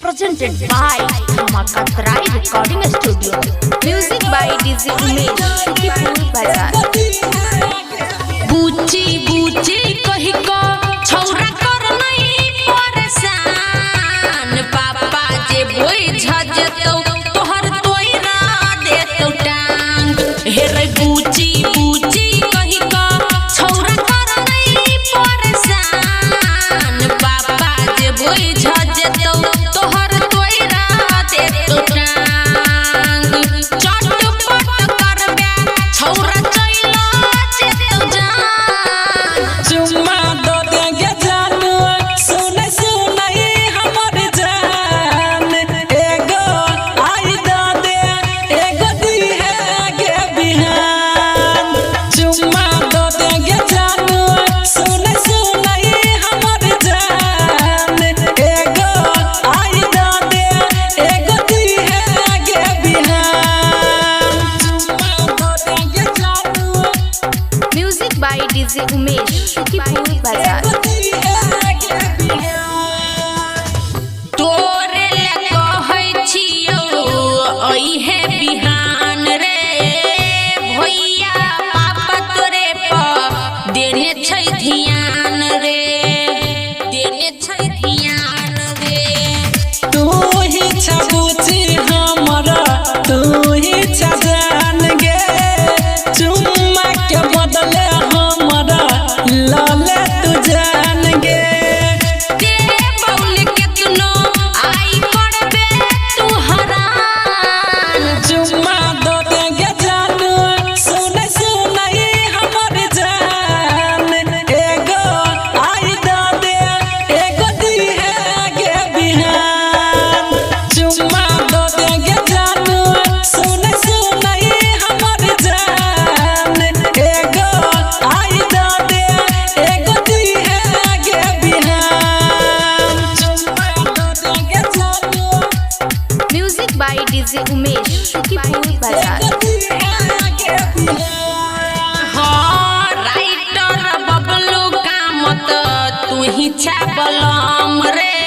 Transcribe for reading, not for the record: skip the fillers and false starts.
Presented by Makatrai Recording Studio. Music by DJ Umesh, Shukipur Bazaar. बूची बूची कही को छौरा कर नहीं परेशान पापा जे बोई झजतो तोहर तोइरा देतो टांग हे रे बूची बूची कही को छौरा कर नहीं परेशान पापा जे बोई झजतो तोहर तोइरा देतो टांग चटपट करबे छौरा चइला जेतो जान चुम्मा दो देंगे जानू सुने सुनाई हमारी जान एगो आई दो दे एगो दी है गे बिहान चुम्मा दो देंगे जानू सुने सुनाई हमारी जान एगो आई दो दे एगो दी है गे बिहान चुम्मा दो देंगे जानू Music by DJ Umesh, Shukipur Bazaar. तोरे ले कहै छियो ओइहे बिहान रे भैया पापा तोरे पर देने छै ध्यान रे देने छै ध्यान रे तू ही छबूची हमरा तू ही छजान गे चुम्मा के बदले हमरा लाले तू जान गे तेरे बौल केतनो आई करबे तू हरान चुम्मा दो देंगे जानू सुने सुनाई हमारी जान एगो आई दो दे एगो दी है गे बिहान चुम्मा दो देंगे जानू सुने सुनाई हमारी जान एगो आई दो दे एगो दी है गे बिहान चुम्मा दो देंगे जानू Music by DJ Umesh, Shukipur Bazaar. हाँ राइटर बबलू का मत तू ही छाबलम रे